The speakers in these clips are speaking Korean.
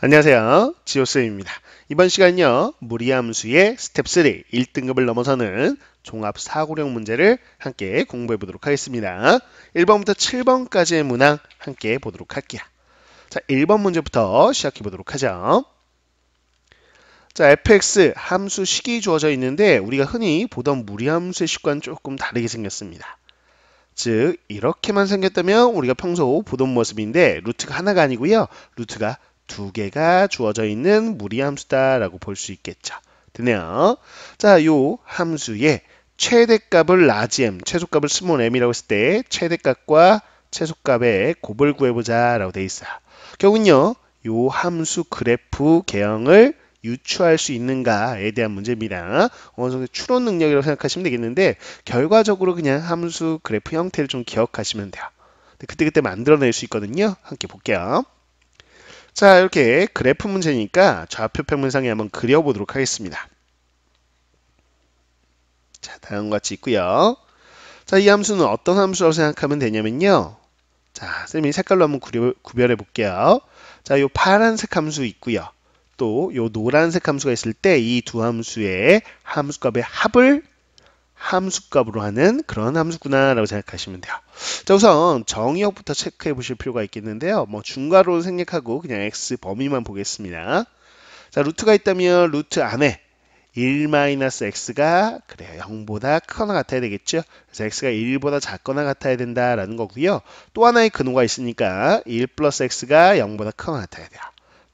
안녕하세요. 지오쌤입니다. 이번 시간은요, 무리함수의 스텝 3, 1등급을 넘어서는 종합 사고력 문제를 함께 공부해 보도록 하겠습니다. 1번부터 7번까지의 문항 함께 보도록 할게요. 자, 1번 문제부터 시작해 보도록 하죠. 자, fx 함수 식이 주어져 있는데 우리가 흔히 보던 무리함수의 식과는 조금 다르게 생겼습니다. 즉, 이렇게만 생겼다면 우리가 평소 보던 모습인데 루트가 하나가 아니고요. 루트가 두 개가 주어져 있는 무리함수다라고 볼 수 있겠죠. 되네요. 자, 요 함수의 최대값을 라지 m, 최소값을 스몰 m이라고 했을 때 최대값과 최소값의 곱을 구해보자 라고 돼 있어요. 결국은요, 요 함수 그래프 개형을 유추할 수 있는가에 대한 문제입니다. 어느 정도 추론 능력이라고 생각하시면 되겠는데 결과적으로 그냥 함수 그래프 형태를 좀 기억하시면 돼요. 그때그때 만들어낼 수 있거든요. 함께 볼게요. 자, 이렇게 그래프 문제니까 좌표 평면상에 한번 그려보도록 하겠습니다. 자, 다음과 같이 있고요. 자, 이 함수는 어떤 함수라고 생각하면 되냐면요. 자, 쌤이 색깔로 한번 구별해 볼게요. 자, 요 파란색 함수 있고요. 또 요 노란색 함수가 있을 때 이 두 함수의 함수값의 합을 함수값으로 하는 그런 함수구나 라고 생각하시면 돼요. 자, 우선 정의역부터 체크해 보실 필요가 있겠는데요. 뭐 중괄호를 생략하고 그냥 x 범위만 보겠습니다. 자, 루트가 있다면 루트 안에 1-x가 그래요, 0보다 크거나 같아야 되겠죠. 그래서 x가 1보다 작거나 같아야 된다라는 거고요. 또 하나의 근호가 있으니까 1 플러스 x가 0보다 크거나 같아야 돼요.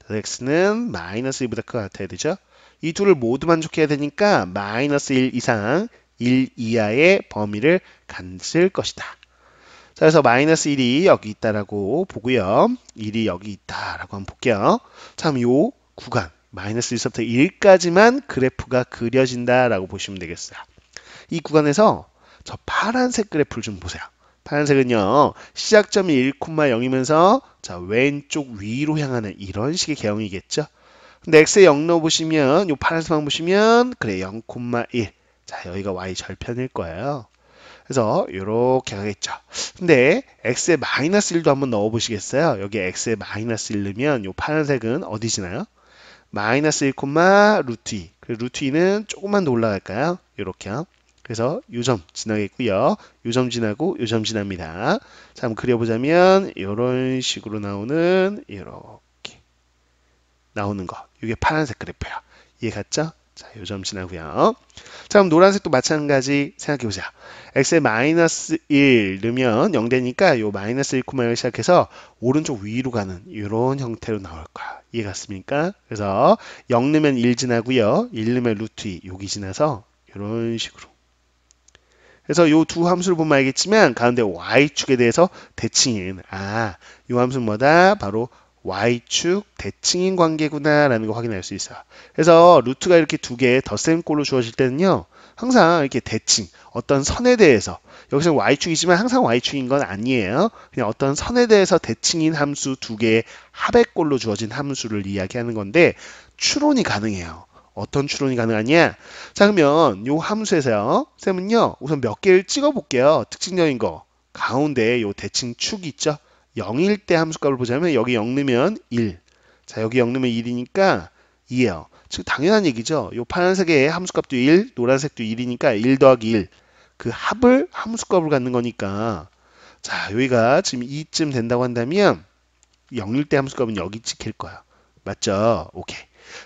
그래서 x는 마이너스 1보다 크거나 같아야 되죠. 이 둘을 모두 만족해야 되니까 마이너스 1 이상 1 이하의 범위를 갖을 것이다. 자, 그래서 마이너스 1이 여기 있다라고 보고요. 1이 여기 있다라고 한번 볼게요. 참, 요 구간 마이너스 1서부터 1까지만 그래프가 그려진다라고 보시면 되겠어요. 이 구간에서 저 파란색 그래프를 좀 보세요. 파란색은요, 시작점이 1,0이면서 자, 왼쪽 위로 향하는 이런 식의 개형이겠죠. 근데 x에 0 넣어보시면 요 파란색만 보시면 그래 0,1. 자, 여기가 y 절편일 거예요. 그래서 이렇게 가겠죠. 근데 x에 마이너스 1도 한번 넣어보시겠어요? 여기 x에 마이너스 1 넣으면 요 파란색은 어디 지나요? 마이너스 1, 루트 2. 루트 2는 조금만 더 올라갈까요? 이렇게요. 그래서 요 점 지나겠고요. 요 점 지나고 요 점 지납니다. 자, 한번 그려보자면 이런 식으로 나오는 이렇게 나오는 거. 이게 파란색 그래프예요. 이해 갔죠? 자, 요 점 지나고요. 자, 그럼 노란색도 마찬가지 생각해 보세요. x에 마이너스 1 넣으면 0 되니까 요 마이너스 1,0을 시작해서 오른쪽 위로 가는 이런 형태로 나올 거야. 이해 갔습니까? 그래서 0 넣으면 1 지나고요. 1 넣으면 루트 2 여기 지나서 이런 식으로. 그래서 요 두 함수를 보면 알겠지만 가운데 y축에 대해서 대칭인 요 함수는 뭐다? 바로 y축 대칭인 관계구나라는 거 확인할 수 있어요. 그래서 루트가 이렇게 두 개 덧셈꼴로 주어질 때는요. 항상 이렇게 대칭, 어떤 선에 대해서 여기서 y축이지만 항상 y축인 건 아니에요. 그냥 어떤 선에 대해서 대칭인 함수 두 개의 합의꼴로 주어진 함수를 이야기하는 건데 추론이 가능해요. 어떤 추론이 가능하냐? 자, 그러면 요 함수에서요. 쌤은요. 우선 몇 개를 찍어 볼게요. 특징적인 거. 가운데 요 대칭 축 있죠? 0일 때 함수값을 보자면 여기 0 넣으면 1. 자, 여기 0 넣으면 1이니까 2예요. 즉 당연한 얘기죠. 요 파란색의 함수값도 1, 노란색도 1이니까 1 더하기 1. 그 합을 함수값을 갖는 거니까 자, 여기가 지금 2쯤 된다고 한다면 0일 때 함수값은 여기 찍힐 거야. 맞죠? 오케이.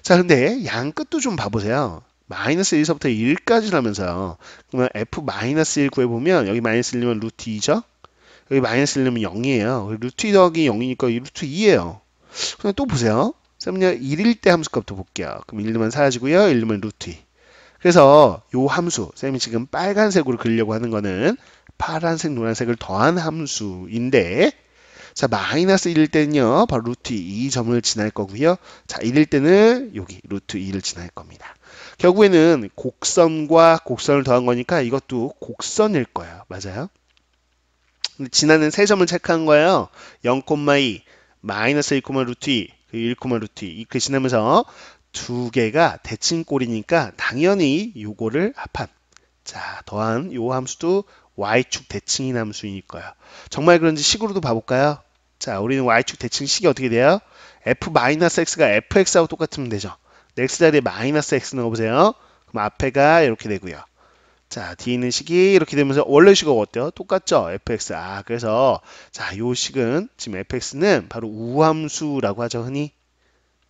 자, 근데 양 끝도 좀 봐보세요. 마이너스 1서부터 1까지 하면서요. 그러면 f-1 구해보면 여기 마이너스 1이면 루트 2죠? 여기 마이너스 1 넣으면 0이에요. 루트 2 더하기 0이니까 루트 2예요. 그냥 또 보세요. 쌤은요 1일 때 함수값도 볼게요. 그럼 1 넣으면 사라지고요. 1 넣으면 루트 2. 그래서 요 함수, 쌤이 지금 빨간색으로 그리려고 하는 거는 파란색, 노란색을 더한 함수인데 자, 마이너스 1일 때는요, 바로 루트 2점을 지날 거고요. 자, 1일 때는 여기 루트 2를 지날 겁니다. 결국에는 곡선과 곡선을 더한 거니까 이것도 곡선일 거예요. 맞아요? 근데 지나는 세 점을 체크한 거예요. 0,2, 마이너스 1, 루트 2, 1, 루트 2 이렇게 지나면서 두 개가 대칭꼴이니까 당연히 요거를 합한 자, 더한 요 함수도 y축 대칭인 함수일 거예요. 정말 그런지 식으로도 봐볼까요? 자, 우리는 y축 대칭식이 어떻게 돼요? f-x가 fx하고 똑같으면 되죠. x 자리에 마이너스 x 넣어보세요. 그럼 앞에가 이렇게 되고요. 자, 뒤에 있는 식이 이렇게 되면서 원래 식하고 어때요? 똑같죠? fx. 그래서 자, 요 식은 지금 fx는 바로 우함수라고 하죠, 흔히.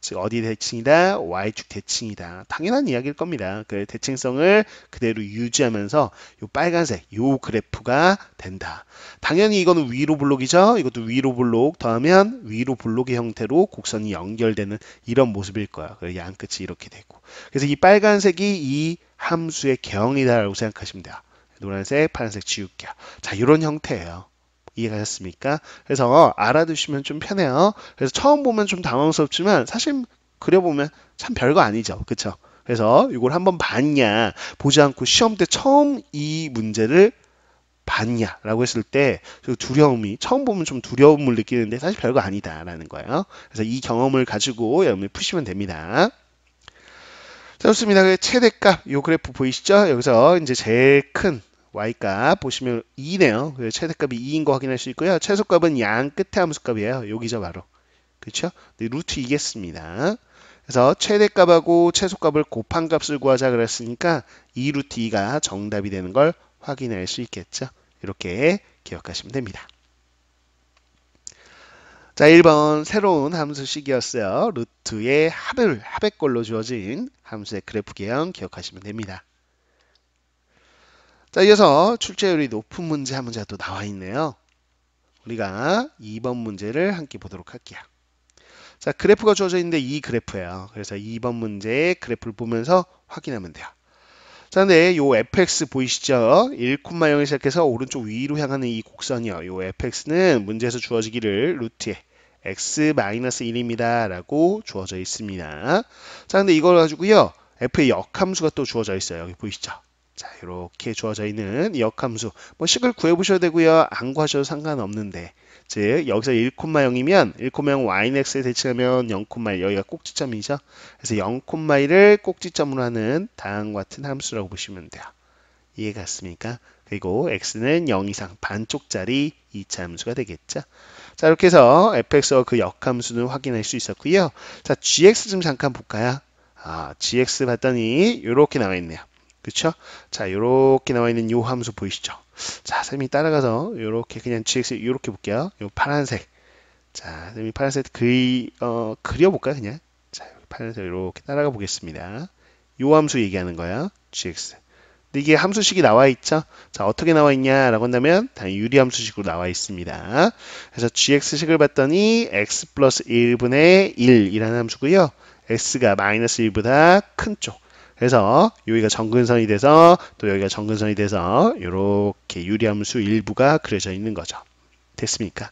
즉 어디 대칭이다? y축 대칭이다. 당연한 이야기일 겁니다. 그 대칭성을 그대로 유지하면서 요 빨간색 요 그래프가 된다. 당연히 이거는 위로 블록이죠. 이것도 위로 블록 더하면 위로 블록의 형태로 곡선이 연결되는 이런 모습일 거야. 양 끝이 이렇게 되고. 그래서 이 빨간색이 이 함수의 경이다라고 생각하시면 돼요. 노란색, 파란색 지울게요. 자, 이런 형태예요. 이해가셨습니까? 그래서 알아두시면 좀 편해요. 그래서 처음 보면 좀 당황스럽지만 사실 그려보면 참 별거 아니죠. 그쵸? 그래서 이걸 한번 봤냐 보지 않고 시험 때 처음 이 문제를 봤냐 라고 했을 때 두려움이 처음 보면 좀 두려움을 느끼는데 사실 별거 아니다 라는 거예요. 그래서 이 경험을 가지고 여러분이 푸시면 됩니다. 자, 좋습니다. 그 최대값 요 그래프 보이시죠? 여기서 이제 제일 큰 y값 보시면 2네요. 최대값이 2인 거 확인할 수 있고요. 최소값은 양 끝에 함수값이에요. 여기죠 바로. 그렇죠? 루트 2겠습니다. 그래서 최대값하고 최소값을 곱한 값을 구하자 그랬으니까 2 루트 2가 정답이 되는 걸 확인할 수 있겠죠. 이렇게 기억하시면 됩니다. 자, 1번 새로운 함수식이었어요. 루트의 합의꼴로 주어진 함수의 그래프 개형 기억하시면 됩니다. 자, 이어서 출제율이 높은 문제 한 문제가 또 나와 있네요. 우리가 2번 문제를 함께 보도록 할게요. 자, 그래프가 주어져 있는데 이 그래프예요. 그래서 2번 문제의 그래프를 보면서 확인하면 돼요. 자, 근데 요 fx 보이시죠? 1,0에 시작해서 오른쪽 위로 향하는 이 곡선이요. 요 fx는 문제에서 주어지기를 루트에 x-1입니다. 라고 주어져 있습니다. 자, 근데 이걸 가지고요. f의 역함수가 또 주어져 있어요. 여기 보이시죠? 자, 이렇게 주어져 있는 역함수. 뭐 식을 구해보셔도 되고요. 안 구하셔도 상관없는데. 즉 여기서 1,0이면 1,0 yx에 대칭하면 0,1 여기가 꼭지점이죠. 그래서 0,1을 꼭지점으로 하는 다음과 같은 함수라고 보시면 돼요. 이해갔습니까? 그리고 x는 0 이상 반쪽짜리 2차 함수가 되겠죠. 자, 이렇게 해서 fx와 그 역함수는 확인할 수 있었고요. 자, gx 좀 잠깐 볼까요? gx 봤더니 이렇게 나와 있네요. 그렇죠? 자, 이렇게 나와 있는 요 함수 보이시죠? 자, 쌤이 따라가서 이렇게 그냥 gx 이렇게 볼게요. 요 파란색. 자, 쌤이 파란색 그려볼까요, 그냥? 자, 파란색 이렇게 따라가 보겠습니다. 요 함수 얘기하는 거예요. gx. 근데 이게 함수식이 나와 있죠? 자, 어떻게 나와 있냐라고 한다면 당연히 유리함수식으로 나와 있습니다. 그래서 gx식을 봤더니 x 플러스 1분의 1이라는 함수고요. x가 마이너스 1보다 큰 쪽. 그래서 여기가 정근선이 돼서 또 여기가 정근선이 돼서 이렇게 유리함수 일부가 그려져 있는 거죠. 됐습니까?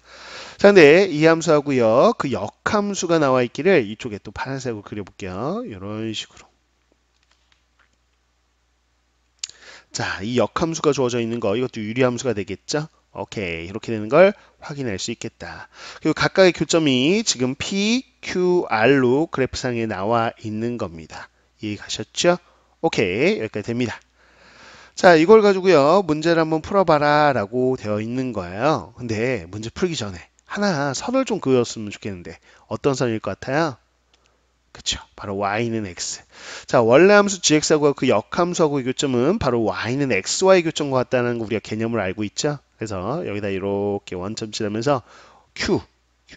자, 근데 이 함수하고요. 그 역함수가 나와 있기를 이쪽에 또 파란색으로 그려볼게요. 이런 식으로. 자, 이 역함수가 주어져 있는 거 이것도 유리함수가 되겠죠? 오케이, 이렇게 되는 걸 확인할 수 있겠다. 그리고 각각의 교점이 지금 P, Q, R로 그래프상에 나와 있는 겁니다. 이해 가셨죠? 오케이, 여기까지 됩니다. 자, 이걸 가지고요. 문제를 한번 풀어봐라 라고 되어 있는 거예요. 근데 문제 풀기 전에 하나 선을 좀 그었으면 좋겠는데 어떤 선일 것 같아요? 그쵸, 바로 y는 x. 자, 원래 함수 gx하고 그 역함수하고의 교점은 바로 y는 xy 교점과 같다는 거 우리가 개념을 알고 있죠. 그래서 여기다 이렇게 원점 칠하면서 q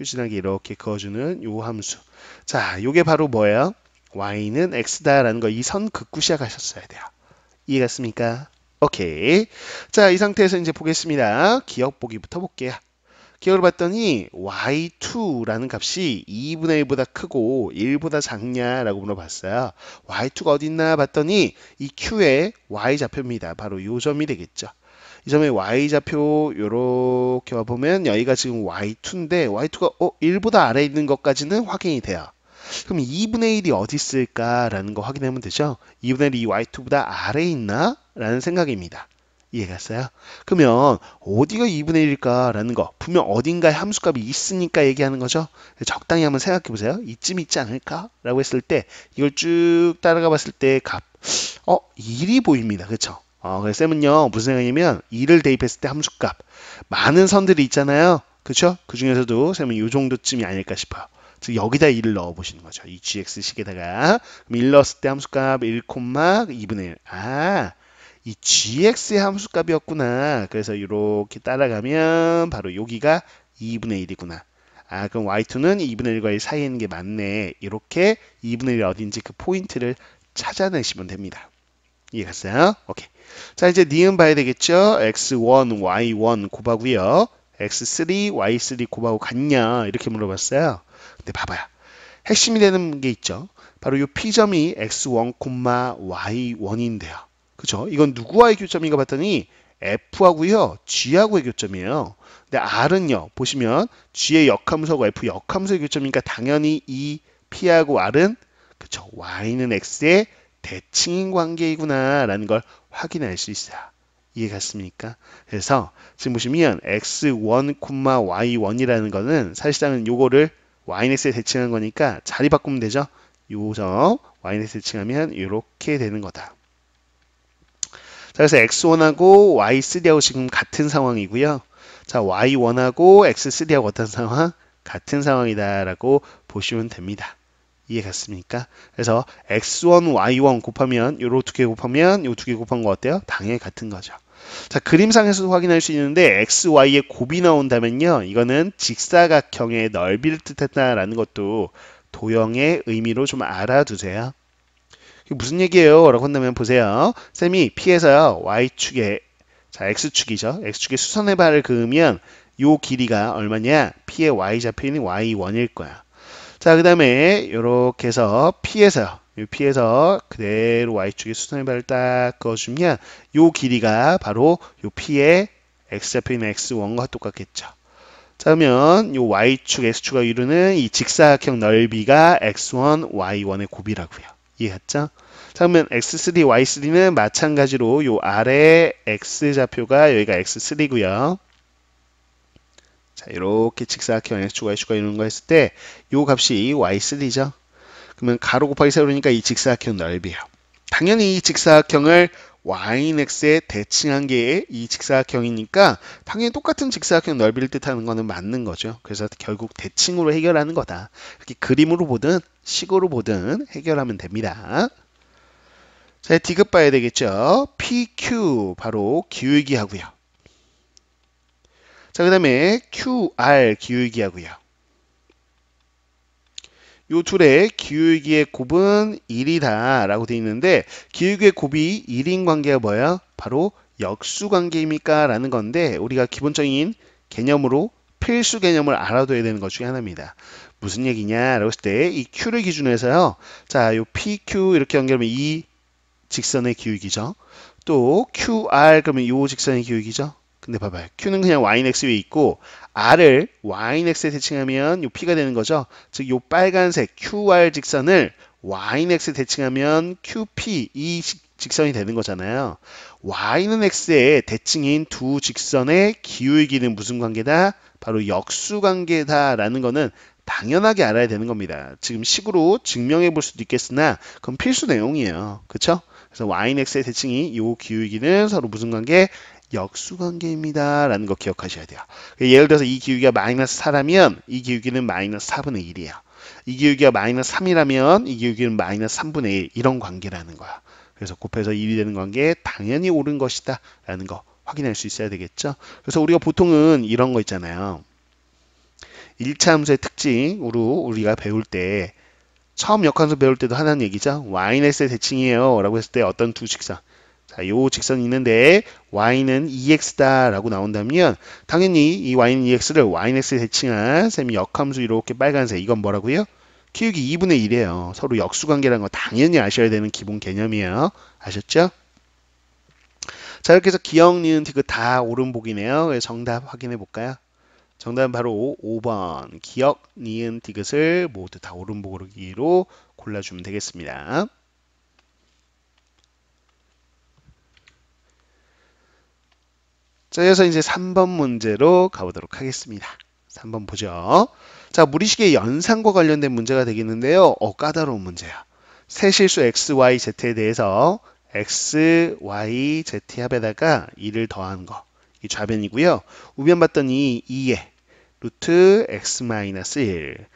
지나게 이렇게 그어주는 요 함수. 자, 요게 바로 뭐예요? y는 x다라는 거 이 선 긋고 시작하셨어야 돼요. 이해갔습니까? 오케이. 자, 이 상태에서 이제 보겠습니다. 기억 보기부터 볼게요. 기억을 봤더니 y2라는 값이 2분의 1보다 크고 1보다 작냐라고 물어봤어요. y2가 어디 있나 봤더니 이 q의 y좌표입니다. 바로 이 점이 되겠죠. 이 점의 y좌표 이렇게 와보면 여기가 지금 y2인데 y2가 1보다 아래에 있는 것까지는 확인이 돼요. 그럼 2분의 1이 어디 있을까라는 거 확인하면 되죠. 2분의 1이 y2보다 아래에 있나? 라는 생각입니다. 이해갔어요? 그러면 어디가 2분의 1일까라는 거 분명 어딘가에 함수값이 있으니까 얘기하는 거죠. 적당히 한번 생각해 보세요. 이쯤 있지 않을까? 라고 했을 때 이걸 쭉 따라가 봤을 때 값 1이 보입니다. 그쵸? 그래서 쌤은요 무슨 생각이냐면 2를 대입했을 때 함수값 많은 선들이 있잖아요. 그쵸? 그 중에서도 쌤은 이 정도쯤이 아닐까 싶어요. 즉 여기다 1을 넣어 보시는 거죠. 이 gx식에다가. 그럼 1 넣었을 때 함수값 1,2분의 1. 아, 이 gx의 함수값이었구나. 그래서 이렇게 따라가면 바로 여기가 2분의 1이구나. 아, 그럼 y2는 2분의 1과 1 사이에 있는 게 맞네. 이렇게 2분의 1이 어딘지 그 포인트를 찾아내시면 됩니다. 이해갔어요? 오케이. 자, 이제 니은 봐야 되겠죠? x1, y1 곱하고요. x3, y3 곱하고 같냐? 이렇게 물어봤어요. 근데 봐봐요. 핵심이 되는 게 있죠. 바로 이 P점이 x1, y1인데요. 그죠? 이건 누구와의 교점인가 봤더니 F하고요. G하고의 교점이에요. 근데 R은요. 보시면 G의 역함수하고 F 역함수의 교점이니까 당연히 이 P하고 R은 그쵸? Y는 X의 대칭인 관계이구나 라는 걸 확인할 수 있어요. 이해갔습니까? 그래서 지금 보시면 x1, y1이라는 거는 사실상은 요거를 yx에 대칭한 거니까 자리 바꾸면 되죠. 요점 yx에 대칭하면 이렇게 되는 거다. 자, 그래서 x1하고 y3하고 지금 같은 상황이고요. 자, y1하고 x3하고 어떤 상황? 같은 상황이다라고 보시면 됩니다. 이해 갔습니까? 그래서 x1, y1 곱하면 요로 두 개 곱하면 요 두 개 곱한 거 어때요? 당연히 같은 거죠. 자, 그림상에서도 확인할 수 있는데 x, y의 곱이 나온다면요. 이거는 직사각형의 넓이를 뜻한다라는 것도 도형의 의미로 좀 알아두세요. 이게 무슨 얘기예요? 라고 한다면 보세요. 쌤이 P에서요. y축에 자, x축이죠. x축에 수선의 발을 그으면 요 길이가 얼마냐? P의 y좌표 있는 y1일 거야. 자, 그 다음에 이렇게 해서 P에서요. 이 P에서 그대로 Y축에 수선의 발을 딱 그어주면 요 길이가 바로 요 P의 X좌표 있는 X1과 똑같겠죠. 자, 그러면 요 Y축, X축을 이루는 이 직사각형 넓이가 X1, Y1의 곱이라고요. 이해했죠? 자, 그러면 X3, Y3는 마찬가지로 요 아래 X좌표가 여기가 X3고요. 자, 이렇게 직사각형 X축, Y축과 이루는 거 했을 때 요 값이 Y3죠. 그러면 가로 곱하기 세로니까 이 직사각형 넓이에요. 당연히 이 직사각형을 Y인X에 대칭한 게 이 직사각형이니까 당연히 똑같은 직사각형 넓이를 뜻하는 거는 맞는 거죠. 그래서 결국 대칭으로 해결하는 거다. 이렇게 그림으로 보든 식으로 보든 해결하면 됩니다. 자, D급 봐야 되겠죠. PQ 바로 기울기 하고요. 자, 그 다음에 QR 기울기 하고요. 요 둘의 기울기의 곱은 1이다 라고 되어 있는데 기울기의 곱이 1인 관계가 뭐예요? 바로 역수관계입니까? 라는 건데 우리가 기본적인 개념으로 필수 개념을 알아둬야 되는 것 중에 하나입니다. 무슨 얘기냐? 라고 했을 때 이 Q를 기준으로 해서요. 자, 요 PQ 이렇게 연결하면 이 직선의 기울기죠. 또 QR 그러면 요 직선의 기울기죠. 근데 봐봐요. Q는 그냥 Yx 위에 있고 R을 Yx에 대칭하면 요 P가 되는 거죠. 즉 요 빨간색 QR 직선을 Yx에 대칭하면 QP 이 직선이 되는 거잖아요. Y는 X의 대칭인 두 직선의 기울기는 무슨 관계다? 바로 역수관계다라는 거는 당연하게 알아야 되는 겁니다. 지금 식으로 증명해 볼 수도 있겠으나 그건 필수 내용이에요. 그쵸? 그래서 Yx의 대칭이 요 기울기는 서로 무슨 관계? 역수관계입니다. 라는 거 기억하셔야 돼요. 예를 들어서 이 기울기가 마이너스 4라면 이 기울기는 마이너스 4분의 1이에요. 이 기울기가 마이너스 3이라면 이 기울기는 마이너스 3분의 1 이런 관계라는 거야. 그래서 곱해서 1이 되는 관계 당연히 옳은 것이다. 라는 거 확인할 수 있어야 되겠죠. 그래서 우리가 보통은 이런 거 있잖아요. 1차 함수의 특징으로 우리가 배울 때 처음 역함수 배울 때도 하는 얘기죠. Yx의 대칭이에요. 라고 했을 때 어떤 두 직선 자, 요 직선이 있는데 y는 2x다 라고 나온다면 당연히 이 y는 2x를 Yx에 대칭한 쌤이 역함수 이렇게 빨간색 이건 뭐라고요? 기울기 2분의 1이에요. 서로 역수관계라는 거 당연히 아셔야 되는 기본 개념이에요. 아셨죠? 자, 이렇게 해서 기억, 니은, 디귿 다 옳은 복이네요. 정답 확인해 볼까요? 정답은 바로 5번 기억, 니은, 디귿을 모두 다 옳은 복으로 골라주면 되겠습니다. 자, 이어서 이제 3번 문제로 가보도록 하겠습니다. 3번 보죠. 자, 무리식의 연산과 관련된 문제가 되겠는데요. 까다로운 문제야. 세 실수 x, y, z에 대해서 x, y, z 합에다가 2를 더한 거. 이 좌변이고요. 우변 봤더니 2에 루트 x 마이너스 1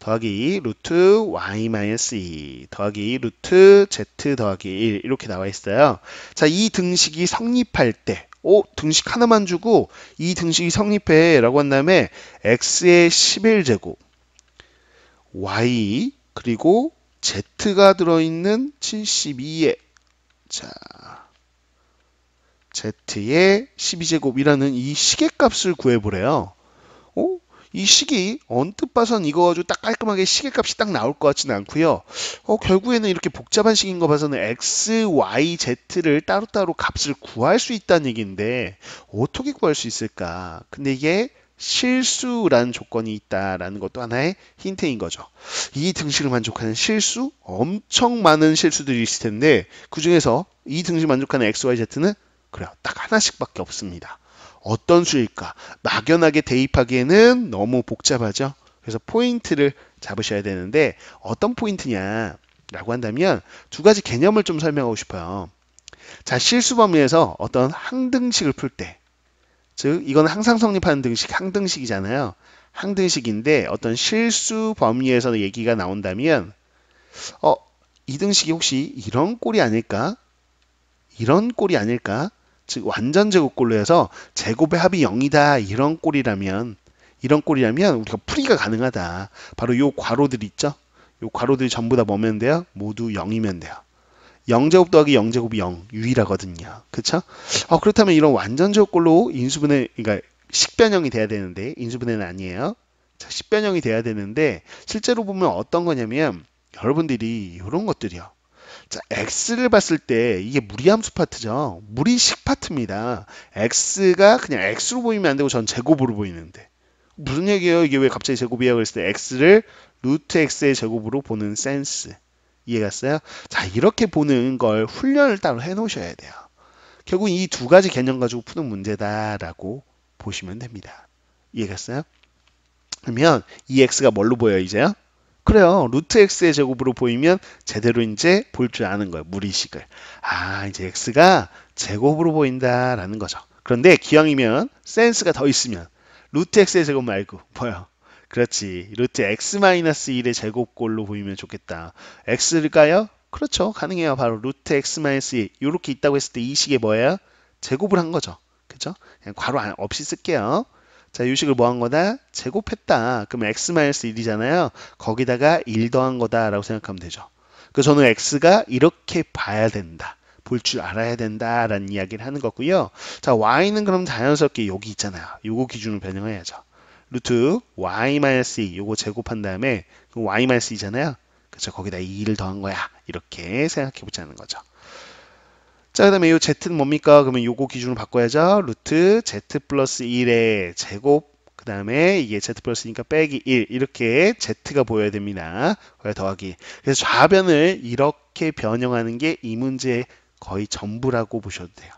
더하기 루트 y 마이너스 2 더하기 루트 z 더하기 1 이렇게 나와 있어요. 자, 이 등식이 성립할 때 등식 하나만 주고 이 등식이 성립해 라고 한 다음에 x의 11제곱 y 그리고 z가 들어있는 72에 자 z의 12제곱이라는 이 시계값을 구해보래요. 이 식이 언뜻 봐선 이거 가지고 딱 깔끔하게 시계값이 딱 나올 것 같지는 않고요. 결국에는 이렇게 복잡한 식인 거 봐서는 x, y, z를 따로따로 값을 구할 수 있다는 얘기인데 어떻게 구할 수 있을까? 근데 이게 실수라는 조건이 있다라는 것도 하나의 힌트인 거죠. 이 등식을 만족하는 실수? 엄청 많은 실수들이 있을 텐데 그 중에서 이 등식 만족하는 x, y, z는 그래요. 딱 하나씩밖에 없습니다. 어떤 수일까? 막연하게 대입하기에는 너무 복잡하죠. 그래서 포인트를 잡으셔야 되는데 어떤 포인트냐 라고 한다면 두 가지 개념을 좀 설명하고 싶어요. 자, 실수 범위에서 어떤 항등식을 풀 때, 즉 이건 항상 성립하는 등식, 항등식이잖아요. 항등식인데 어떤 실수 범위에서 얘기가 나온다면 이 등식이 혹시 이런 꼴이 아닐까? 이런 꼴이 아닐까? 즉 완전 제곱꼴로 해서 제곱의 합이 0이다 이런 꼴이라면 우리가 풀이가 가능하다. 바로 요 괄호들 있죠? 요 괄호들이 전부 다 뭐면 돼요? 모두 0이면 돼요. 0제곱 더하기 0제곱이 0 유일하거든요. 그쵸? 그렇다면 이런 완전 제곱꼴로 인수분해, 그러니까 식변형이 돼야 되는데 인수분해는 아니에요. 자, 식변형이 돼야 되는데 실제로 보면 어떤 거냐면 여러분들이 이런 것들이요. 자, x를 봤을 때 이게 무리함수 파트죠. 무리식 파트입니다. x가 그냥 x로 보이면 안 되고 전 제곱으로 보이는데 무슨 얘기예요? 이게 왜 갑자기 제곱이야? 그랬을 때 x를 루트 x의 제곱으로 보는 센스 이해갔어요? 자, 이렇게 보는 걸 훈련을 따로 해놓으셔야 돼요. 결국 이 두 가지 개념 가지고 푸는 문제다라고 보시면 됩니다. 이해갔어요? 그러면 이 x가 뭘로 보여요 이제요? 그래요. 루트 x의 제곱으로 보이면 제대로 이제 볼 줄 아는 거예요. 무리식을. 이제 x가 제곱으로 보인다라는 거죠. 그런데 기왕이면 센스가 더 있으면 루트 x의 제곱 말고 뭐요? 그렇지. 루트 x 마이너스 1의 제곱꼴로 보이면 좋겠다. x를까요? 그렇죠. 가능해요. 바로 루트 x 마이너스 1 이렇게 있다고 했을 때 이 식이 뭐예요? 제곱을 한 거죠. 그죠? 그냥 괄호 없이 쓸게요. 자, 이 식을 뭐 한 거다? 제곱했다. 그럼 x-1이잖아요. 거기다가 1 더한 거다라고 생각하면 되죠. 그래서 저는 x가 이렇게 봐야 된다. 볼 줄 알아야 된다라는 이야기를 하는 거고요. 자, y는 그럼 자연스럽게 여기 있잖아요. 요거 기준으로 변형해야죠. 루트 y-2 요거 제곱한 다음에 y-2잖아요. 그렇죠. 거기다 2를 더한 거야. 이렇게 생각해 보자는 거죠. 자, 그 다음에 이 z는 뭡니까? 그러면 요거 기준으로 바꿔야죠. 루트 z 플러스 1의 제곱, 그 다음에 이게 z 플러스니까 빼기 1 이렇게 z가 보여야 됩니다. 더하기. 그래서 좌변을 이렇게 변형하는 게 이 문제의 거의 전부라고 보셔도 돼요.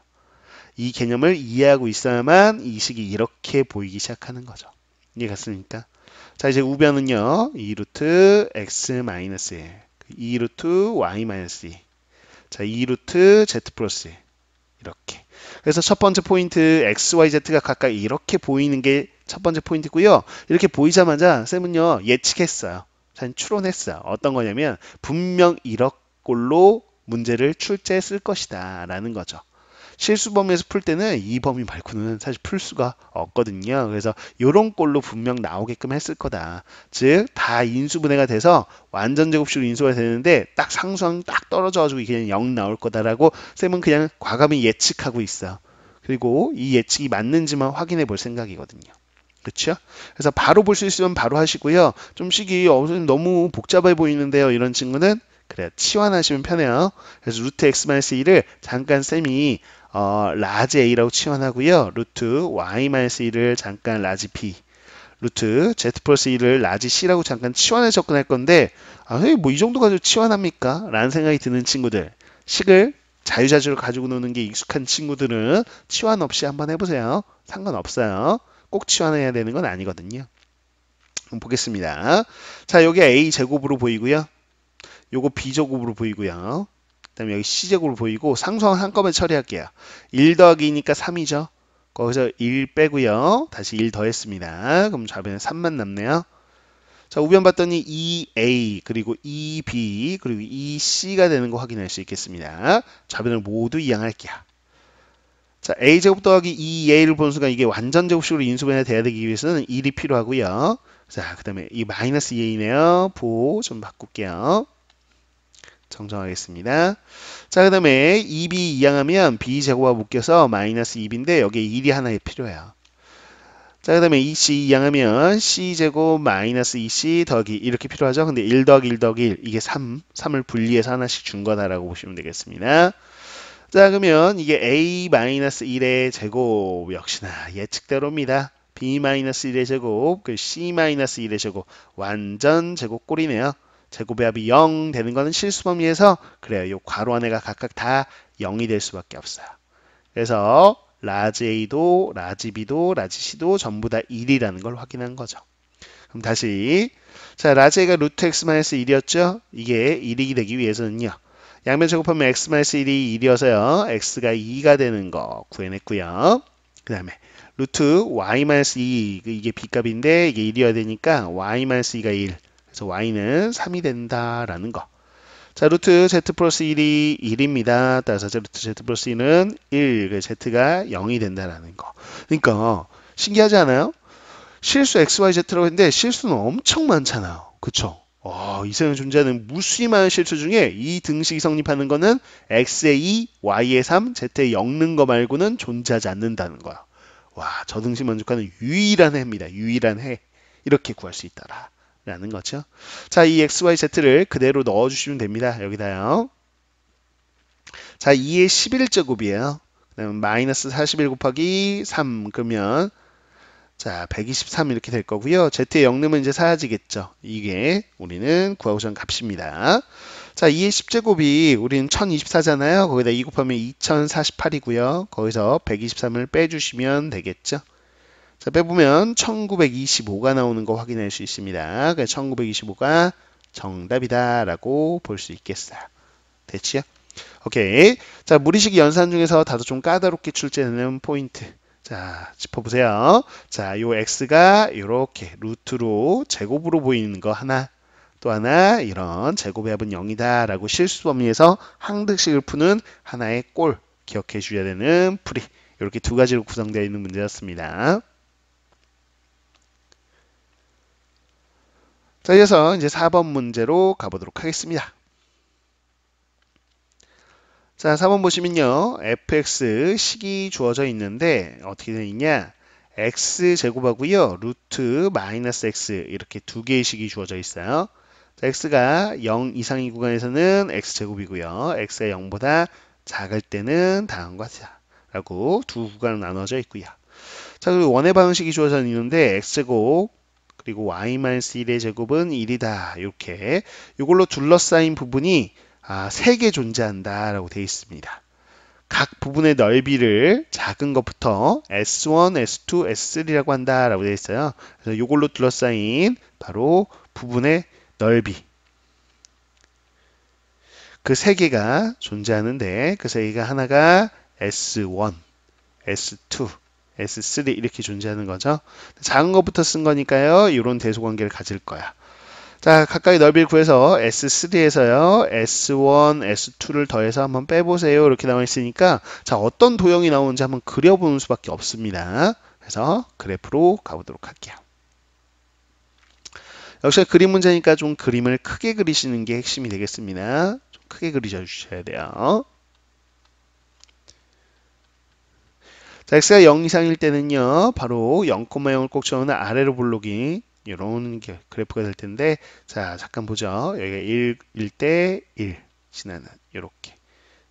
이 개념을 이해하고 있어야만 이 식이 이렇게 보이기 시작하는 거죠. 이해갔습니까? 자, 이제 우변은요. 2루트 x 마이너스 1, 2루트 y 마이너스 2. 자, 2루트 z 플러스 1. 이렇게. 그래서 첫 번째 포인트 x, y, z가 각각 이렇게 보이는 게 첫 번째 포인트고요. 이렇게 보이자마자 쌤은요. 예측했어요. 전 추론했어요. 어떤 거냐면 분명 이렇꼴로 문제를 출제했을 것이다 라는 거죠. 실수 범위에서 풀 때는 이 범위 말고는 사실 풀 수가 없거든요. 그래서 이런 꼴로 분명 나오게끔 했을 거다. 즉 다 인수분해가 돼서 완전 제곱식으로 인수가 되는데 딱 상수항 딱 떨어져가지고 그냥 0 나올 거다라고 쌤은 그냥 과감히 예측하고 있어요. 그리고 이 예측이 맞는지만 확인해 볼 생각이거든요. 그렇죠? 그래서 바로 볼 수 있으면 바로 하시고요. 좀 식이 너무 복잡해 보이는데요. 이런 친구는 그래요. 치환하시면 편해요. 그래서 루트 x-1을 잠깐 쌤이 라지 a라고 치환하고요. 루트 y-1을 잠깐 라지 b, 루트 z 플러스 1을 라지 c라고 잠깐 치환해 접근할 건데 뭐 이 정도 가지고 치환합니까? 라는 생각이 드는 친구들, 식을 자유자재로 가지고 노는 게 익숙한 친구들은 치환 없이 한번 해보세요. 상관없어요. 꼭 치환해야 되는 건 아니거든요. 보겠습니다. 자, 여기 a 제곱으로 보이고요. 요거 b제곱으로 보이고요. 그 다음에 여기 c제곱으로 보이고 상수항 한꺼번에 처리할게요. 1 더하기 2니까 3이죠. 거기서 1 빼고요. 다시 1 더했습니다. 그럼 좌변에 3만 남네요. 자, 우변 봤더니 2a 그리고 2b 그리고 2c가 되는 거 확인할 수 있겠습니다. 좌변을 모두 이항할게요. 자, a제곱 더하기 2a를 보는 순간 이게 완전 제곱식으로 인수분해 돼야 되기 위해서는 1이 필요하고요. 자, 그 다음에 이 마이너스 2a네요. 보 좀 바꿀게요. 정정하겠습니다. 자, 그 다음에 2b 이항하면 b제곱과 묶여서 마이너스 2b인데 여기에 1이 하나 필요해요. 자, 그 다음에 2c 이항하면 c제곱 마이너스 2c 더하기 이렇게 필요하죠. 근데 1 더하기 1 더하기 1 이게 3을 분리해서 하나씩 준 거다라고 보시면 되겠습니다. 자, 그러면 이게 a-1의 제곱 역시나 예측대로입니다. b-1의 제곱, 그 c-1의 제곱 완전 제곱꼴이네요. 제곱의 합이 0 되는 거는 실수범위에서 그래요. 요 괄호 안에가 각각 다 0이 될 수밖에 없어요. 그래서 라지 A도 라지 B도 라지 C도 전부 다 1이라는 걸 확인한 거죠. 그럼 다시 자, 라지 A가 루트 x-1이었죠? 이게 1이 되기 위해서는요. 양변 제곱하면 x-1이 1이어서요. x가 2가 되는 거 구해냈고요. 그 다음에 루트 y-2 이게 b값인데 이게 1이어야 되니까 y-2가 1 그래서 y는 3이 된다라는 거. 자, 루트 z 플러스 1이 1입니다. 따라서 루트 z 플러스 1은 1, z가 0이 된다라는 거. 그러니까 신기하지 않아요? 실수 x, y, z라고 했는데 실수는 엄청 많잖아요. 그쵸? 이 세상에 존재하는 무수히 많은 실수 중에 이 등식이 성립하는 거는 x에 2, y에 3, z에 0 는 거 말고는 존재하지 않는다는 거야. 와, 저 등식 만족하는 유일한 해입니다. 유일한 해. 이렇게 구할 수 있다라. 라는 거죠. 자, 이 x, y, z를 그대로 넣어주시면 됩니다. 여기다요. 자, 2의 11제곱이에요. 그다음 마이너스 41 곱하기 3 그러면 자, 123 이렇게 될 거고요. z에 0 넣으면 이제 사라지겠죠. 이게 우리는 구하고자 하는 값입니다. 자, 2의 10제곱이 우리는 1024잖아요. 거기다 2 곱하면 2048이고요. 거기서 123을 빼주시면 되겠죠. 자, 빼보면 1925가 나오는 거 확인할 수 있습니다. 그래서 1925가 정답이다 라고 볼 수 있겠어요. 됐지요? 오케이. 자, 무리식 연산 중에서 다소 좀 까다롭게 출제되는 포인트. 자, 짚어보세요. 자, 요 x가 이렇게 루트로 제곱으로 보이는 거 하나. 또 하나 이런 제곱의 합은 0이다 라고 실수 범위에서 항등식을 푸는 하나의 꼴 기억해 주셔야 되는 풀이. 이렇게 두 가지로 구성되어 있는 문제였습니다. 자, 이어서 이제 4번 문제로 가보도록 하겠습니다. 자, 4번 보시면요. fx 식이 주어져 있는데 어떻게 되어 있냐? x제곱하고요. 루트 마이너스 x 이렇게 두 개의 식이 주어져 있어요. 자, x가 0 이상의 구간에서는 x제곱이고요. x가 0보다 작을 때는 다음과 같다. 라고 두 구간으로 나눠져 있고요. 자, 그리고 원의 방식이 주어져 있는데 x제곱 그리고 y-1의 제곱은 1이다. 이렇게 이걸로 둘러싸인 부분이 3개 존재한다라고 되어 있습니다. 각 부분의 넓이를 작은 것부터 S1, S2, S3라고 한다라고 되어 있어요. 그래서 이걸로 둘러싸인 바로 부분의 넓이. 그 3개가 존재하는데 그 3개가 하나가 S1, S2, S3 이렇게 존재하는 거죠. 작은 것부터 쓴 거니까요. 이런 대소관계를 가질 거야. 자, 각각의 넓이를 구해서 S3에서요. S1, S2를 더해서 한번 빼보세요. 이렇게 나와 있으니까 자, 어떤 도형이 나오는지 한번 그려보는 수밖에 없습니다. 그래서 그래프로 가보도록 할게요. 역시 그림 문제니까 좀 그림을 크게 그리시는 게 핵심이 되겠습니다. 좀 크게 그리셔주셔야 돼요. 자, x가 0 이상일 때는요. 바로 0,0을 꼭 채우는 아래로 볼록이 이런 그래프가 될 텐데 자, 잠깐 보죠. 여기가 1일 때 1 지나는 이렇게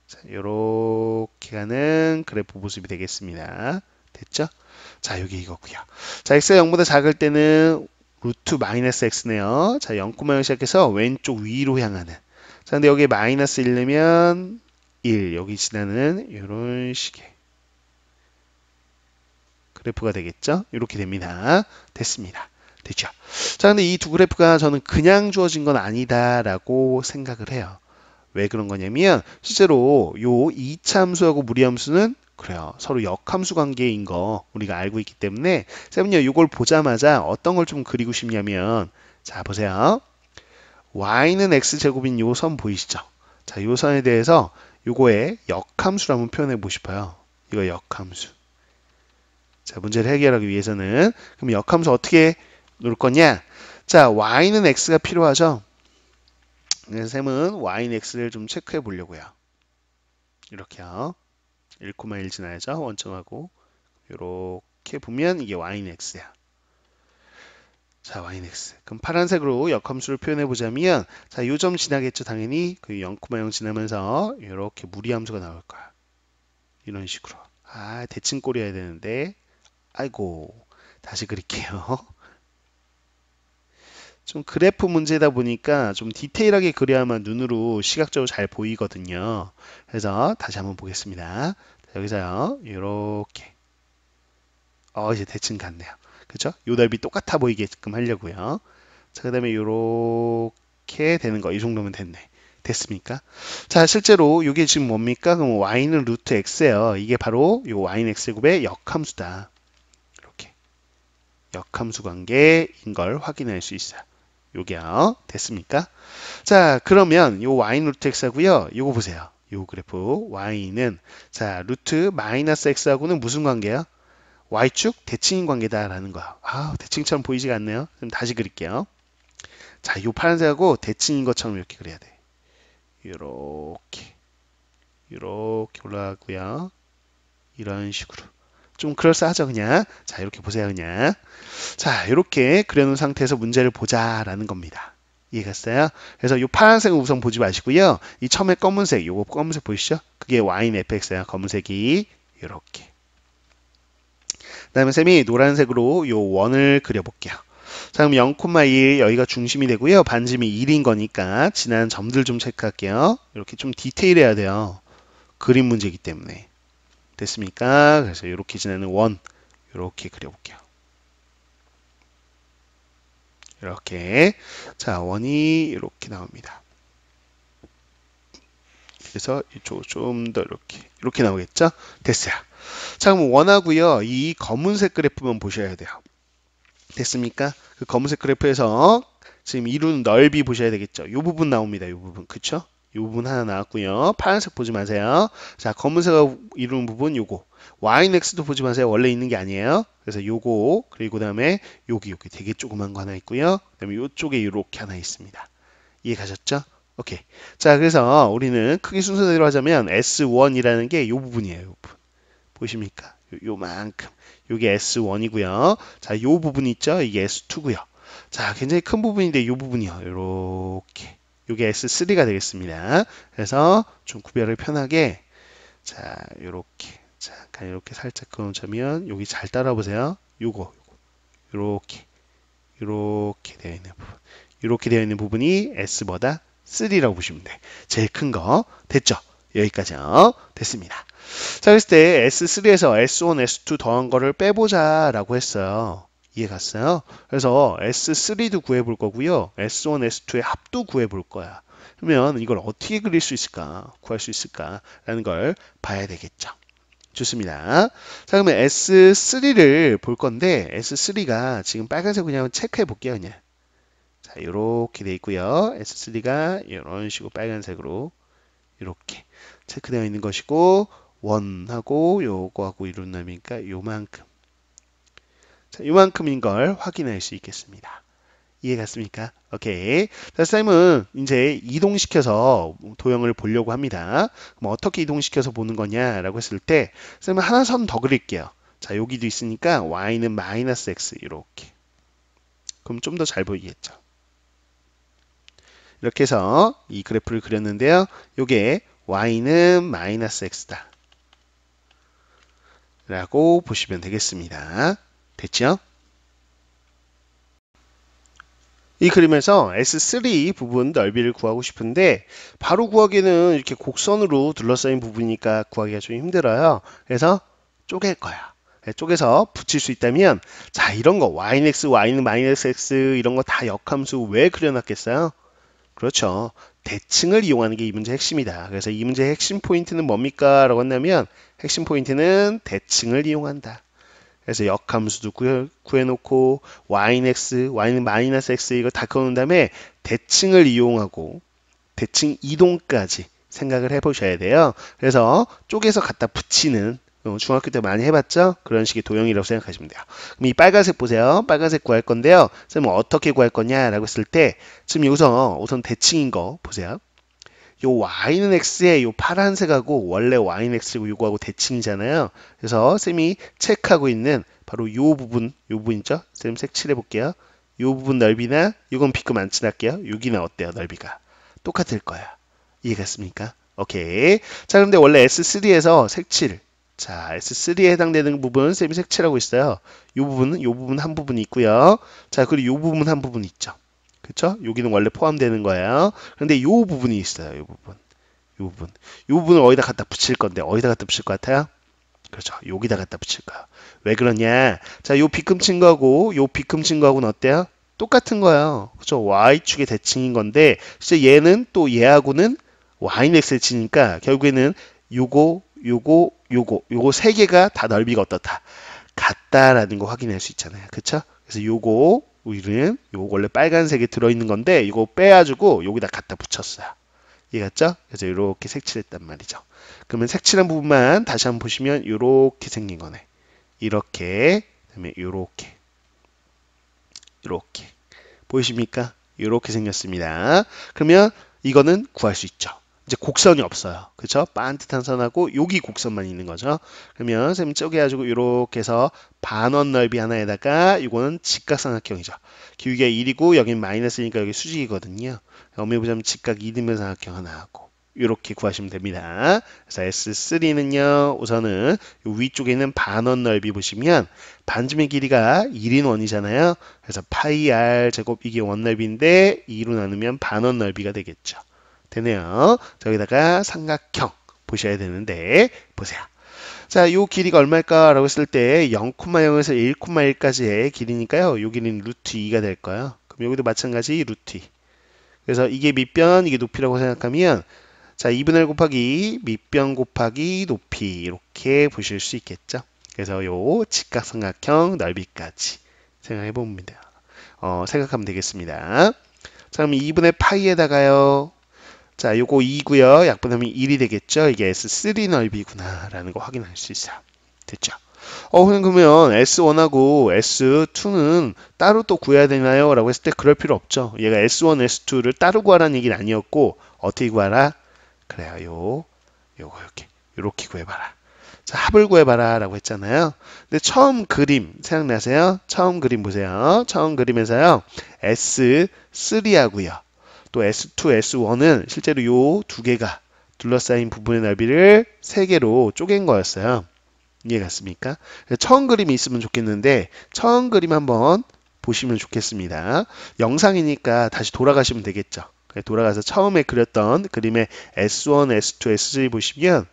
자, 이렇게 가는 그래프 모습이 되겠습니다. 됐죠? 자, 여기 이거고요. 자, x가 0보다 작을 때는 루트 마이너스 x네요. 자, 0,0 시작해서 왼쪽 위로 향하는 자, 근데 여기에 마이너스 1 넣으면 1 여기 지나는 이런 식의 그래프가 되겠죠? 이렇게 됩니다. 됐습니다. 됐죠? 자, 근데 이 두 그래프가 저는 그냥 주어진 건 아니다라고 생각을 해요. 왜 그런 거냐면 실제로 요 이차함수하고 무리함수는 그래요. 서로 역함수 관계인 거 우리가 알고 있기 때문에 쌤은요, 이걸 보자마자 어떤 걸 좀 그리고 싶냐면, 자, 보세요. y는 x제곱인 요 선 보이시죠? 자, 요 선에 대해서 요거의 역함수를 한번 표현해 보고 싶어요. 이거 역함수. 자, 문제를 해결하기 위해서는 그럼 역함수 어떻게 놓을 거냐? 자, y는 x가 필요하죠? 그래서 쌤은 y는 x를 좀 체크해 보려고요. 이렇게요. 1,1 지나야죠. 원점하고 이렇게 보면 이게 y는 x야. 자, y는 x. 그럼 파란색으로 역함수를 표현해 보자면, 자, 요 점 지나겠죠. 당연히 그 0,0 지나면서 이렇게 무리함수가 나올 거야. 이런 식으로. 아, 대칭꼴이어야 되는데, 아이고, 다시 그릴게요. 좀 그래프 문제다 보니까 좀 디테일하게 그려야만 눈으로 시각적으로 잘 보이거든요. 그래서 다시 한번 보겠습니다. 자, 여기서요, 이렇게. 이제 대칭 같네요. 그죠? 요 넓이 똑같아 보이게끔 하려고요. 자, 그 다음에 이렇게 되는 거. 이 정도면 됐네. 됐습니까? 자, 실제로 이게 지금 뭡니까? 그럼 y는 루트 x예요. 이게 바로 요 y는 x제곱의 역함수다. 이렇게. 역함수 관계인 걸 확인할 수 있어요. 요게요. 됐습니까? 자, 그러면 요 y는 루트 x하고요. 요거 보세요. 요 그래프 y는 자, 루트 마이너스 x하고는 무슨 관계야? y축 대칭인 관계다라는 거야. 아, 대칭처럼 보이지가 않네요. 그럼 다시 그릴게요. 자, 요 파란색하고 대칭인 것처럼 이렇게 그려야 돼. 이렇게 올라가고요. 이런 식으로. 좀 그럴싸하죠, 그냥. 자, 이렇게 보세요, 그냥. 자, 이렇게 그려놓은 상태에서 문제를 보자라는 겁니다. 이해갔어요? 그래서 이 파란색은 우선 보지 마시고요. 이 처음에 검은색, 요거 검은색 보이시죠? 그게 y는 fx야, 검은색이. 이렇게. 그 다음에 쌤이 노란색으로 요 원을 그려볼게요. 자, 그럼 0,1 여기가 중심이 되고요. 반지름이 1인 거니까 지난 점들 좀 체크할게요. 이렇게 좀 디테일해야 돼요. 그림 문제이기 때문에. 됐습니까? 그래서 이렇게 지나는 원 이렇게 그려볼게요. 이렇게. 자, 원이 이렇게 나옵니다. 그래서 이쪽 좀 더 이렇게 나오겠죠? 됐어요. 자, 그럼 원하고요. 이 검은색 그래프만 보셔야 돼요. 됐습니까? 그 검은색 그래프에서 지금 이루는 넓이 보셔야 되겠죠? 이 부분 나옵니다. 이 부분. 그쵸? 이 부분 하나 나왔고요. 파란색 보지 마세요. 자, 검은색하고 이루는 부분 요거. y는 x도 보지 마세요. 원래 있는 게 아니에요. 그래서 요거 그리고 그다음에 여기 되게 조그만 거 하나 있고요. 그다음에 요쪽에 이렇게 하나 있습니다. 이해 가셨죠? 오케이. 자, 그래서 우리는 크기 순서대로 하자면 S1이라는 게 요 부분이에요. 요 부분. 보이십니까? 요만큼. 요게 S1이고요. 자, 요 부분 있죠? 이게 S2고요. 자, 굉장히 큰 부분인데 요 부분이요. 요렇게. 요게 S3가 되겠습니다. 그래서 좀 구별을 편하게 자, 요렇게. 잠깐 이렇게 살짝 그어놓자면 여기 잘 따라보세요. 요거. 요렇게. 요렇게 되어 있는 부분. 이렇게 되어 있는 부분이 S보다 3라고 보시면 돼. 제일 큰 거. 됐죠? 여기까지요. 됐습니다. 자, 그랬을 때 S3에서 S1, S2 더한 거를 빼보자 라고 했어요. 이해 갔어요? 그래서 S3도 구해볼 거고요. S1, S2의 합도 구해볼 거야. 그러면 이걸 어떻게 그릴 수 있을까? 구할 수 있을까? 라는 걸 봐야 되겠죠. 좋습니다. 자, 그러면 S3를 볼 건데 S3가 지금 빨간색 그냥 체크해 볼게요. 그냥. 자, 이렇게 돼 있고요. S3가 이런 식으로 빨간색으로 이렇게 체크되어 있는 것이고 원하고 요거하고 이룬 놈이니까 요만큼. 자, 요만큼인 걸 확인할 수 있겠습니다. 이해 갔습니까? 오케이. 자, 쌤은 이제 이동시켜서 도형을 보려고 합니다. 그럼 어떻게 이동시켜서 보는 거냐라고 했을 때 쌤은 하나 선 더 그릴게요. 자, 여기도 있으니까 y는 마이너스 x 이렇게. 그럼 좀 더 잘 보이겠죠. 이렇게 해서 이 그래프를 그렸는데요. 요게 y는 마이너스 x다. 라고 보시면 되겠습니다. 됐죠? 이 그림에서 S3 부분 넓이를 구하고 싶은데 바로 구하기는 이렇게 곡선으로 둘러싸인 부분이니까 구하기가 좀 힘들어요. 그래서 쪼갤 거야. 쪼개서 붙일 수 있다면 자, 이런 거 y는 x, y는 마이너스 x 이런 거 다 역함수 왜 그려놨겠어요? 그렇죠. 대칭을 이용하는 게 이 문제의 핵심이다. 그래서 이 문제의 핵심 포인트는 뭡니까? 라고 한다면 핵심 포인트는 대칭을 이용한다. 그래서 역함수도 구해놓고 y는 x, y는 마이너스 x 이거 다 그어놓은 다음에 대칭을 이용하고 대칭 이동까지 생각을 해보셔야 돼요. 그래서 쪼개서 갖다 붙이는 중학교 때 많이 해봤죠? 그런 식의 도형이라고 생각하시면 돼요. 그럼 이 빨간색 보세요. 빨간색 구할 건데요. 쌤은 어떻게 구할 거냐라고 했을 때 지금 여기서 우선 대칭인 거 보세요. 요 y는 x에 요 파란색하고 원래 y는 x고 요거하고 대칭이잖아요. 그래서 쌤이 체크하고 있는 바로 요 부분이죠. 쌤 색칠해 볼게요. 요 부분 넓이나 요건 B급 안 칠할게요. 여기는 어때요? 넓이가 똑같을 거야. 이해갔습니까? 오케이. 자, 그런데 원래 S3에서 색칠. 자, S3에 해당되는 부분 쌤이 색칠하고 있어요. 요 부분 한 부분이 있고요. 자, 그리고 요 부분 한 부분이 있죠. 그쵸? 여기는 원래 포함되는 거예요. 그런데 요 부분이 있어요. 요 부분. 요 부분. 요 부분을 어디다 갖다 붙일 건데 어디다 갖다 붙일 것 같아요? 그렇죠. 여기다 갖다 붙일 거야. 왜 그러냐? 자, 요 B급 친 거하고 요 B급 친 거하고는 어때요? 똑같은 거예요. 그렇죠? Y축의 대칭인 건데 진짜 얘는 또 얘하고는 Y는 X를 치니까 결국에는 요거 세 개가 다 넓이가 어떻다? 같다라는 거 확인할 수 있잖아요. 그쵸? 그래서 요거 우리는 요거 원래 빨간색에 들어있는 건데 이거 빼가지고 여기다 갖다 붙였어요. 이해갔죠? 그래서 이렇게 색칠했단 말이죠. 그러면 색칠한 부분만 다시 한번 보시면 이렇게 생긴 거네. 이렇게 그다음에 이렇게 보이십니까? 이렇게 생겼습니다. 그러면 이거는 구할 수 있죠. 이제 곡선이 없어요. 그쵸? 반듯한 선하고 여기 곡선만 있는 거죠. 그러면 쌤 쪼개가지고 이렇게 해서 반원 넓이 하나에다가 이거는 직각삼각형이죠. 기울기가 1이고 여긴 마이너스니까 여기 수직이거든요. 엄밀히 보자면 직각 이등변삼각형 하나 하고 이렇게 구하시면 됩니다. 그래서 S3는요. 우선은 위쪽에 있는 반원 넓이 보시면 반지름의 길이가 1인 원이잖아요. 그래서 파이 r 제곱 이게 원 넓이인데 2로 나누면 반원 넓이가 되겠죠. 되네요. 저기다가 삼각형 보셔야 되는데 보세요. 자, 요 길이가 얼마일까라고 했을 때 0,0에서 1,1까지의 길이니까요. 요 길이는 루트 2가 될 거예요. 그럼 여기도 마찬가지 루트 2. 그래서 이게 밑변, 이게 높이라고 생각하면 자, 2분의 1 곱하기 밑변 곱하기 높이 이렇게 보실 수 있겠죠. 그래서 요 직각삼각형 넓이까지 생각해 봅니다. 생각하면 되겠습니다. 자, 그럼 2분의 파이에다가요. 자, 요거 2고요. 약분하면 1이 되겠죠. 이게 S3 넓이구나 라는 거 확인할 수 있어요. 됐죠? 그러면 S1하고 S2는 따로 또 구해야 되나요? 라고 했을 때 그럴 필요 없죠. 얘가 S1, S2를 따로 구하라는 얘기는 아니었고 어떻게 구하라? 그래요. 요거 이렇게 구해봐라. 자, 합을 구해봐라 라고 했잖아요. 근데 처음 그림 생각나세요? 처음 그림 보세요. 처음 그림에서요. S3하고요. 또 S2, S1은 실제로 요 두 개가 둘러싸인 부분의 넓이를 세 개로 쪼갠 거였어요. 이해갔습니까? 처음 그림이 있으면 좋겠는데 처음 그림 한번 보시면 좋겠습니다. 영상이니까 다시 돌아가시면 되겠죠. 돌아가서 처음에 그렸던 그림의 S1, S2, S3 보시면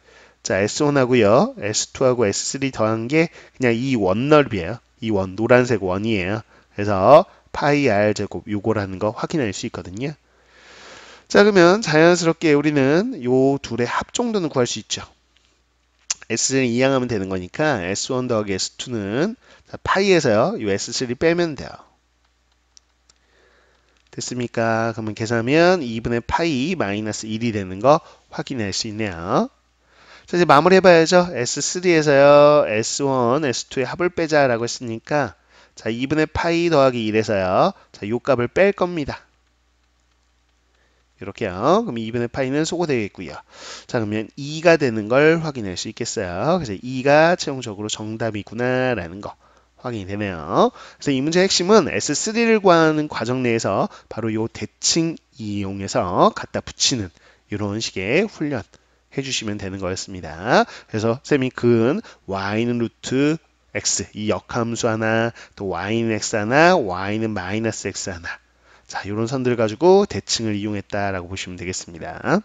자, S1하고요. S2하고 S3 더한 게 그냥 이 원 넓이에요. 이 원, 노란색 원이에요. 그래서 파이 r 제곱 요거라는 거 확인할 수 있거든요. 자, 그러면 자연스럽게 우리는 요 둘의 합 정도는 구할 수 있죠. S를 이항하면 되는 거니까 S1 더하기 S2는 파이에서요. 요 S3 빼면 돼요. 됐습니까? 그러면 계산하면 2분의 파이 마이너스 1이 되는 거 확인할 수 있네요. 자, 이제 마무리 해봐야죠. S3에서요. S1, S2의 합을 빼자라고 했으니까 자, 2분의 파이 더하기 1에서요. 자, 요 값을 뺄 겁니다. 이렇게요. 그럼 2분의 파이는 소거 되겠고요. 자, 그러면 2가 되는 걸 확인할 수 있겠어요. 그래서 2가 최종적으로 정답이구나 라는 거 확인이 되네요. 그래서 이 문제의 핵심은 S3를 구하는 과정 내에서 바로 이 대칭 이용해서 갖다 붙이는 이런 식의 훈련 해주시면 되는 거였습니다. 그래서 쌤이 그은 y는 루트 x 이 역함수 하나, 또 y는 x 하나, y는 마이너스 x 하나. 자, 이런 선들 가지고 대칭을 이용했다라고 보시면 되겠습니다.